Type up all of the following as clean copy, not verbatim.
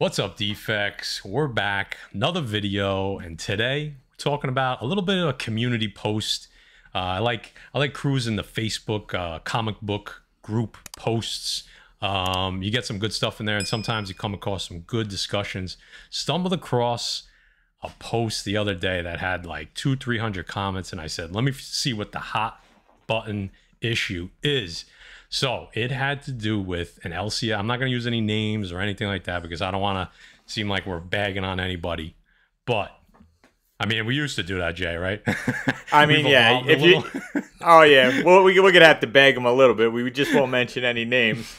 What's up, Defects? We're back, another video, and today we're talking about a little bit of a community post. I like cruising the Facebook comic book group posts. You get some good stuff in there, and sometimes you come across some good discussions. Stumbled across a post the other day that had like 300 comments, and I said, let me see what the hot button issue is. So it had to do with an LCS. I'm not going to use any names or anything like that because I don't want to seem like we're bagging on anybody. But I mean, we used to do that, Jay, right? I mean, yeah. If you, oh yeah. Well, we're gonna have to bag them a little bit. We just won't mention any names.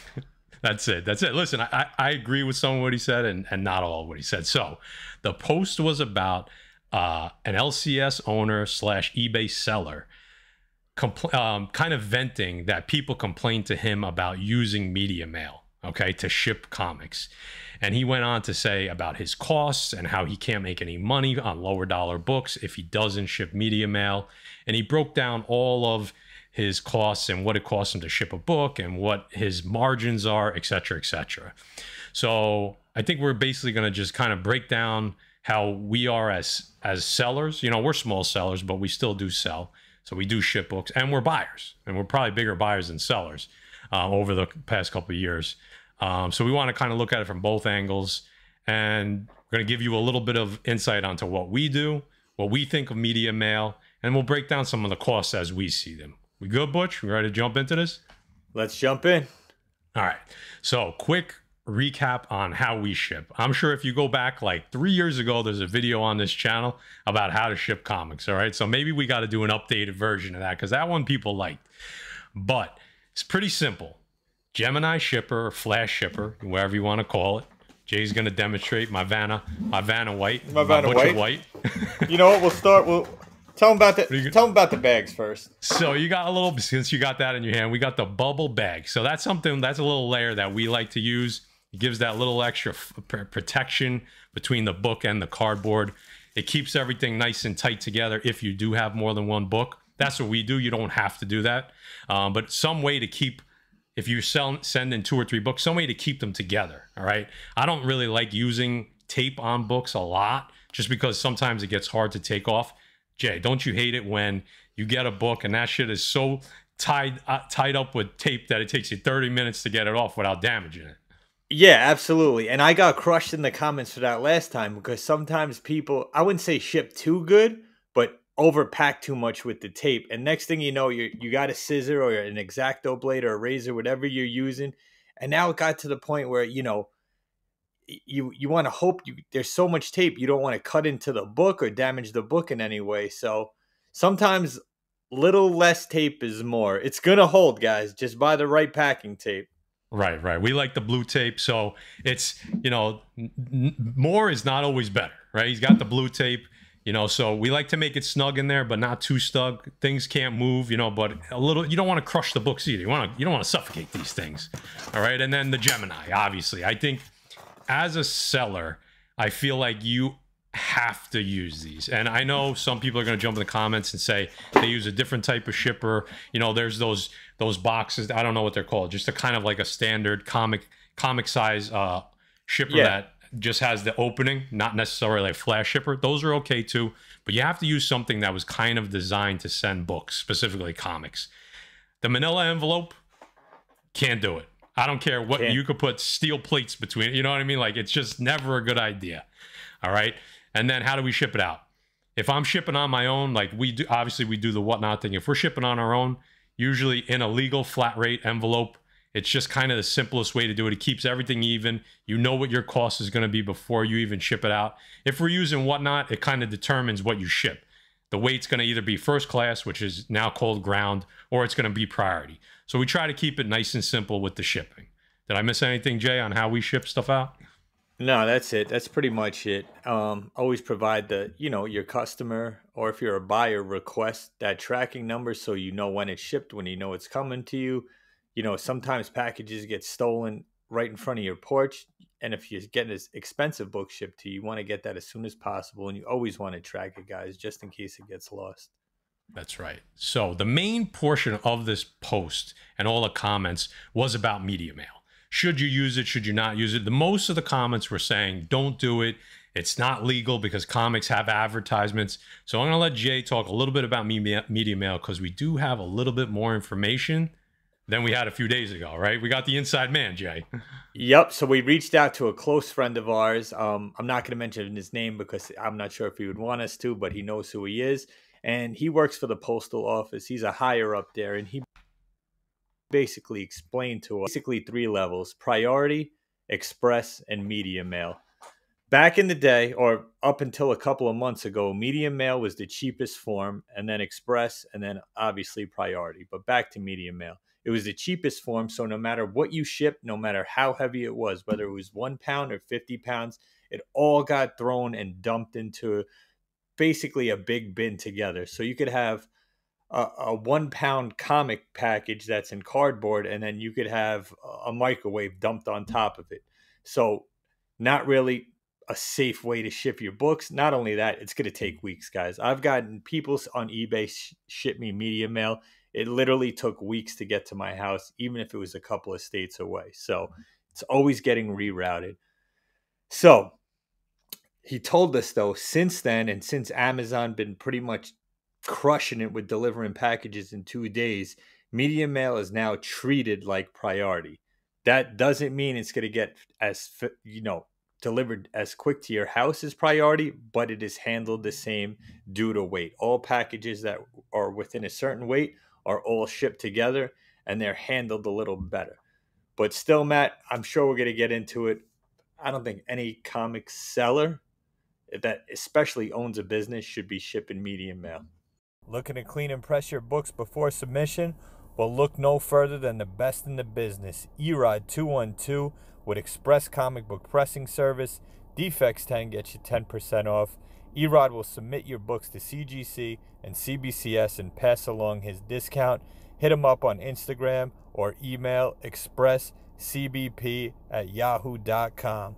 That's it. That's it. Listen, I agree with some of what he said and not all of what he said. So the post was about an LCS owner / eBay seller kind of venting that people complained to him about using media mail, okay, to ship comics. And he went on to say about his costs and how he can't make any money on lower dollar books if he doesn't ship media mail. And he broke down all of his costs and what it costs him to ship a book and what his margins are, et cetera, et cetera. So I think we're basically going to just kind of break down how we are as sellers. You know, we're small sellers, but we still do sell. So we do ship books, and we're buyers, and we're probably bigger buyers than sellers over the past couple of years. So we want to kind of look at it from both angles, and we're going to give you a little bit of insight onto what we do, what we think of media mail, and we'll break down some of the costs as we see them. We good, Butch? We ready to jump into this? Let's jump in. All right. So quick recap on how we ship. I'm sure if you go back like 3 years ago, there's a video on this channel about how to ship comics. All right. So maybe we got to do an updated version of that because that one people liked. But it's pretty simple. Gemini shipper or Flash shipper, whatever you want to call it. Jay's going to demonstrate my Vanna White. My Vanna White. You know what? We'll tell them about the bags first. So you got a little, since you got that in your hand, we got the bubble bag. So that's something, that's a little layer that we like to use. It gives that little extra protection between the book and the cardboard. It keeps everything nice and tight together if you do have more than one book. That's what we do. You don't have to do that. But some way to keep, if you send in 2 or 3 books, some way to keep them together, all right? I don't really like using tape on books a lot just because sometimes it gets hard to take off. Jay, don't you hate it when you get a book and that shit is so tied up with tape that it takes you 30 minutes to get it off without damaging it? Yeah, absolutely. And I got crushed in the comments for that last time because sometimes people, I wouldn't say ship too good, but overpack too much with the tape. And next thing you know, you got a scissor or an X-Acto blade or a razor, whatever you're using. And now it got to the point where, you know, you want to hope there's so much tape you don't want to cut into the book or damage the book in any way. So sometimes little less tape is more. It's gonna hold, guys. Just buy the right packing tape. Right. We like the blue tape, so it's, you know, more is not always better, right? He's got the blue tape, you know, so we like to make it snug in there, but not too snug. Things can't move, you know, but a little. You don't want to crush the books either. You don't want to suffocate these things, all right? And then the Gemini, obviously, I think. As a seller, I feel like you have to use these. And I know some people are going to jump in the comments and say they use a different type of shipper. You know, there's those boxes. I don't know what they're called. Just a kind of like a standard comic size shipper that just has the opening, not necessarily a flash shipper. Those are okay too. But you have to use something that was kind of designed to send books, specifically comics. The manila envelope, can't do it. I don't care what you could put steel plates between, you know what I mean? Like, it's just never a good idea. All right. And then how do we ship it out? If I'm shipping on my own, like we do, obviously we do the whatnot thing. If we're shipping on our own, usually in a legal flat rate envelope, it's just kind of the simplest way to do it. It keeps everything even. You know what your cost is going to be before you even ship it out. If we're using whatnot, it kind of determines what you ship. The weight's going to either be first class, which is now called ground, or it's going to be priority. So we try to keep it nice and simple with the shipping. Did I miss anything, Jay, on how we ship stuff out? No, that's it. That's pretty much it. Always provide your customer, or if you're a buyer, request that tracking number so you know when it's shipped, when you know it's coming to you. You know, sometimes packages get stolen right in front of your porch. And if you're getting this expensive book shipped to you, you want to get that as soon as possible. And you always want to track it, guys, just in case it gets lost. That's right. So the main portion of this post and all the comments was about media mail. Should you use it? Should you not use it? Most of the comments were saying, don't do it. It's not legal because comics have advertisements. So I'm going to let Jay talk a little bit about Media Mail because we do have a little bit more information than we had a few days ago, right? We got the inside man, Jay. Yep. So we reached out to a close friend of ours. I'm not going to mention his name because I'm not sure if he would want us to, but he knows who he is. And he works for the postal office. He's a higher up there. And he basically explained to us basically 3 levels: priority, express, and media mail. Back in the day, or up until a couple of months ago, media mail was the cheapest form, and then express, and then obviously priority. But back to media mail. It was the cheapest form, so no matter what you shipped, no matter how heavy it was, whether it was 1 pound or 50 pounds, it all got thrown and dumped into basically a big bin together. So you could have a 1 pound comic package that's in cardboard, and then you could have a microwave dumped on top of it. So not really a safe way to ship your books. Not only that, it's going to take weeks, guys. I've gotten people on eBay ship me media mail. It literally took weeks to get to my house, even if it was a couple of states away. So it's always getting rerouted. So he told us, though, since then, and since Amazon been pretty much crushing it with delivering packages in 2 days, media mail is now treated like priority. That doesn't mean it's going to get delivered as quick to your house as priority, but it is handled the same due to weight. All packages that are within a certain weight are all shipped together, and they're handled a little better. But still, Matt, I'm sure we're going to get into it. I don't think any comic seller that especially owns a business should be shipping media mail. Looking to clean and press your books before submission? Well, look no further than the best in the business, Erod 212 with Express Comic Book Pressing Service. Defects 10 gets you 10% off. Erod will submit your books to CGC and CBCS and pass along his discount. Hit him up on Instagram or email expresscbp@yahoo.com.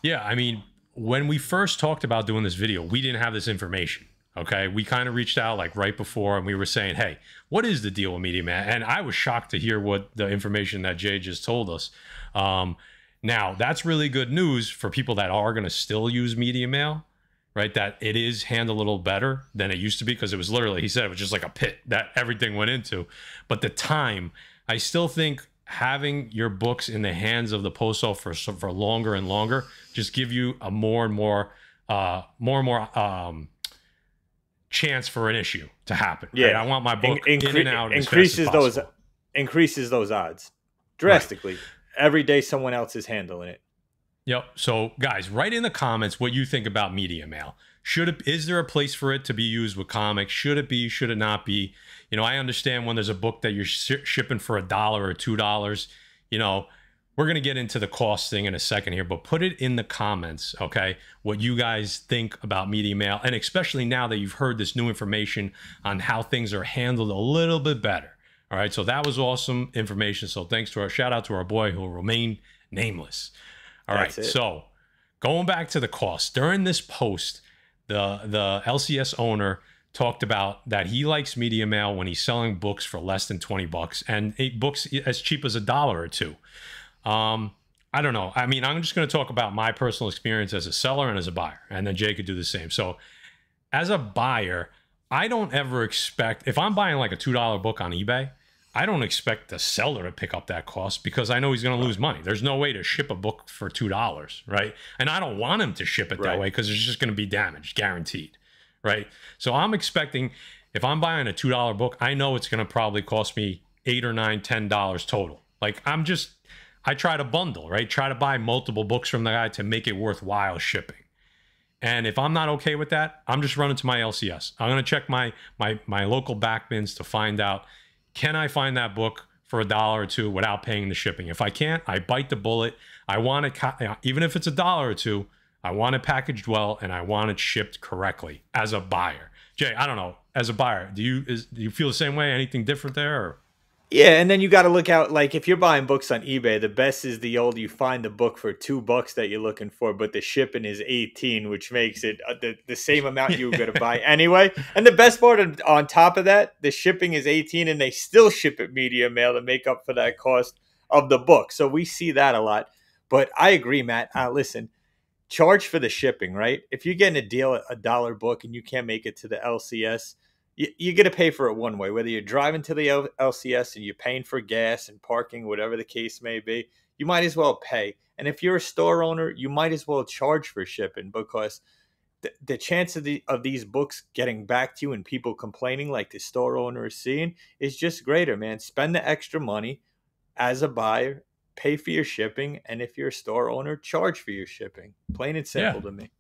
Yeah, I mean, when we first talked about doing this video, we didn't have this information. Okay, we kind of reached out like right before, and we were saying, hey, what is the deal with media mail? And I was shocked to hear what the information that Jay just told us. Now, that's really good news for people that are going to still use media mail, right? That it is handled a little better than it used to be, because it was literally, he said it was just like a pit that everything went into. But the time, I still think having your books in the hands of the post office for longer and longer just give you a more and more chance for an issue to happen. Yeah, right? I want my book in and out as increases fast as possible. increases those odds drastically. Right. Every day someone else is handling it. Yep. So guys, write in the comments what you think about media mail. Is there a place for it to be used with comics? Should it be? Should it not be? You know, I understand when there's a book that you're shipping for $1 or $2. You know, we're going to get into the cost thing in a second here, but put it in the comments, okay, what you guys think about media mail, and especially now that you've heard this new information on how things are handled a little bit better. All right, so that was awesome information. So thanks to shout out to our boy who will remain nameless. All right, so going back to the cost, during this post, the LCS owner talked about that he likes media mail when he's selling books for less than $20 and books as cheap as $1 or $2. I don't know. I mean, I'm just going to talk about my personal experience as a seller and as a buyer, and then Jay could do the same. So as a buyer, I don't ever expect, if I'm buying like a $2 book on eBay, I don't expect the seller to pick up that cost because I know he's going to lose money. There's no way to ship a book for $2, right? And I don't want him to ship it that way because it's just going to be damaged, guaranteed, right? So I'm expecting, if I'm buying a $2 book, I know it's going to probably cost me $8 or $9, $10 total. Like I try to bundle, right? Try to buy multiple books from the guy to make it worthwhile shipping. And if I'm not okay with that, I'm just running to my LCS. I'm going to check my local back bins to find out, can I find that book for $1 or $2 without paying the shipping? If I can't, I bite the bullet. I want it, even if it's $1 or $2, I want it packaged well and I want it shipped correctly as a buyer. Jay, I don't know, as a buyer, do you feel the same way? Anything different there? Or? Yeah, and then you got to look out, like if you're buying books on eBay, the best is the old, you find the book for $2 that you're looking for, but the shipping is 18, which makes it the same amount you were going to buy anyway. And the best part on top of that, the shipping is 18 and they still ship it media mail to make up for that cost. of the book. So we see that a lot. But I agree, Matt. Listen, charge for the shipping, right? If you're getting a deal at $1 book and you can't make it to the LCS, you're going to pay for it one way, whether you're driving to the LCS and you're paying for gas and parking, whatever the case may be, you might as well pay. And if you're a store owner, you might as well charge for shipping, because the chance of these books getting back to you and people complaining like the store owner is seeing is just greater, man. Spend the extra money as a buyer, pay for your shipping, and if you're a store owner, charge for your shipping. Plain and simple to me.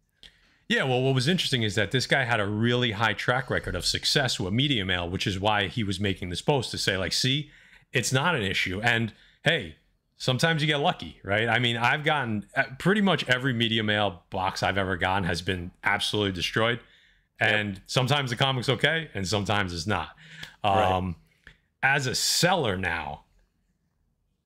Yeah, well, what was interesting is that this guy had a really high track record of success with media mail, which is why he was making this post to say, like, see, it's not an issue. And hey, sometimes you get lucky, right? I mean, I've gotten pretty much every media mail box I've ever gotten has been absolutely destroyed. And sometimes the comic's okay, and sometimes it's not. Right. As a seller now,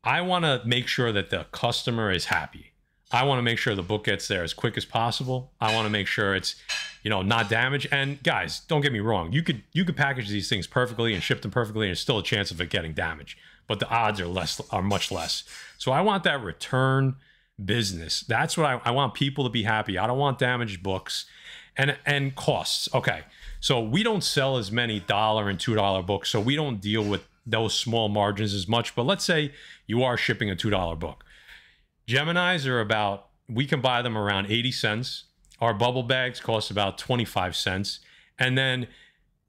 I want to make sure that the customer is happy. I want to make sure the book gets there as quick as possible. I want to make sure it's, not damaged. And guys, don't get me wrong. You could package these things perfectly and ship them perfectly, and there's still a chance of it getting damaged. But the odds are much less. So I want that return business. That's what I want people to be happy. I don't want damaged books and costs. Okay. So we don't sell as many $1 and $2 books. So we don't deal with those small margins as much. But let's say you are shipping a $2 book. Geminis are we can buy them around 80 cents. Our bubble bags cost about 25 cents. And then,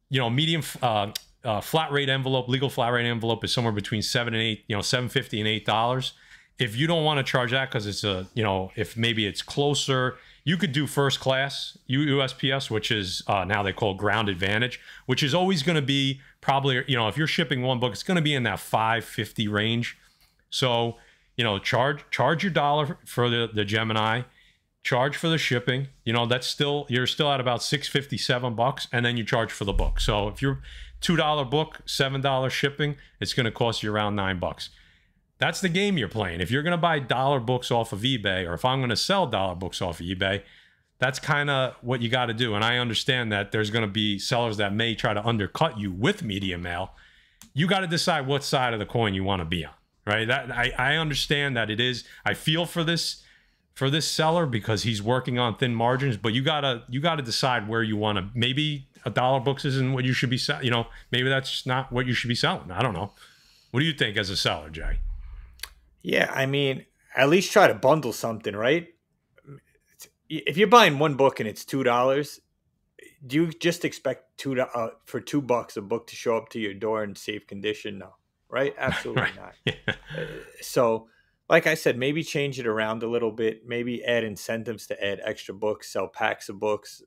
medium flat rate envelope, legal flat rate envelope is somewhere between $7 and $8, $7.50 and $8. If you don't want to charge that because it's if maybe it's closer, you could do first class USPS, which is now they call Ground Advantage, which is always going to be probably, if you're shipping one book, it's going to be in that $5.50 range. So, charge your $1 for the Gemini, charge for the shipping. You're still at about $6.57, and then you charge for the book. So if you're $2 book, $7 shipping, it's going to cost you around $9. That's the game you're playing. If you're going to buy dollar books off of eBay, or if I'm going to sell dollar books off of eBay, that's kind of what you got to do. And I understand that there's going to be sellers that may try to undercut you with media mail. You got to decide what side of the coin you want to be on, right? That I understand that it is. I feel for this seller because he's working on thin margins, but you gotta decide where you want to. Maybe $1 books isn't what you should be selling. Maybe that's not what you should be selling. I don't know. What do you think as a seller, Jay? Yeah, I mean, at least try to bundle something, right? If you're buying one book and it's $2, do you just expect for $2 a book to show up to your door in safe condition? No, right? Absolutely right. not. Yeah. So, like I said, maybe change it around a little bit. Maybe add incentives to add extra books, sell packs of books.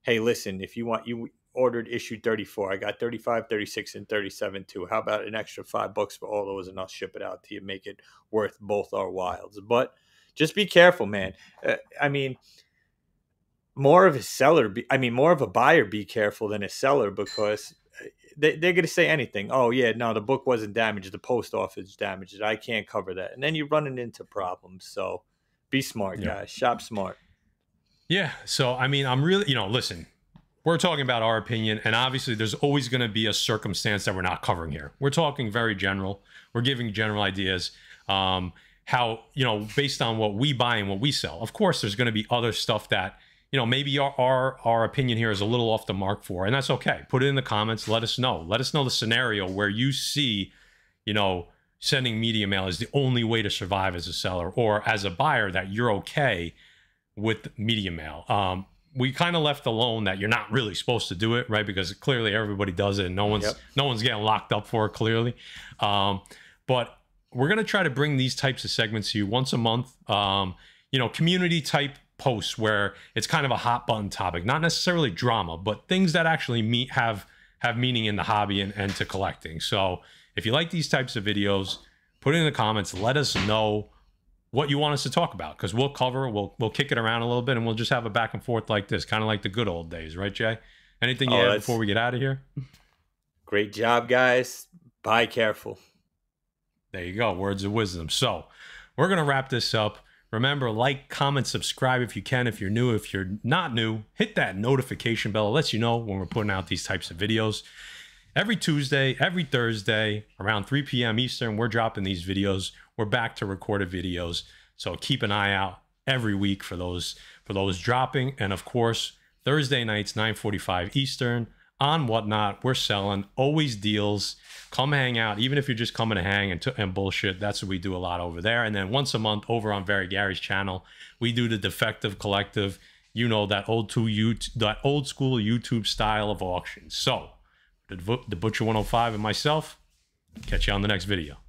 Hey, listen, if you ordered issue 34, I got 35, 36, and 37 too. How about an extra $5 for all those, and I'll ship it out to you, make it worth both our whiles. But just be careful, man. More of a buyer be careful than a seller, because they're going to say anything. Oh, yeah, no, the book wasn't damaged. The post office damaged it. I can't cover that. And then you're running into problems. So be smart, guys. Shop smart. Yeah. So, I'm really, listen, we're talking about our opinion, and obviously there's always going to be a circumstance that we're not covering here. We're talking very general. We're giving general ideas. How, based on what we buy and what we sell. Of course, there's going to be other stuff that, maybe our opinion here is a little off the mark for, and that's okay. Put it in the comments. Let us know. Let us know the scenario where you see, sending media mail is the only way to survive as a seller, or as a buyer that you're okay with media mail. We kind of left alone that you're not really supposed to do it, right? Because clearly everybody does it, and no one's getting locked up for it, clearly. But we're going to try to bring these types of segments to you once a month. Community type posts where it's kind of a hot button topic, not necessarily drama, but things that actually have meaning in the hobby and to collecting. So if you like these types of videos, put it in the comments. Let us know what you want us to talk about, because we'll cover, we'll kick it around a little bit, and we'll just have a back and forth like this, kind of like the good old days, right, Jay? Anything you add before we get out of here? Great job, guys. Buy careful. There you go. Words of wisdom. So we're going to wrap this up. Remember, like, comment, subscribe if you can. If you're new, if you're not new, hit that notification bell. It lets you know when we're putting out these types of videos. every Tuesday, every Thursday, around 3 p.m. Eastern, we're dropping these videos. We're back to recorded videos. So keep an eye out every week for those dropping. And of course, Thursday nights, 9:45 Eastern on Whatnot. We're selling, always deals. Come hang out, even if you're just coming to hang and bullshit. That's what we do a lot over there. And then once a month over on Very Gary's channel, we do the Defective Collective. You know, that old school YouTube style of auction. So the Butcher 105 and myself, catch you on the next video.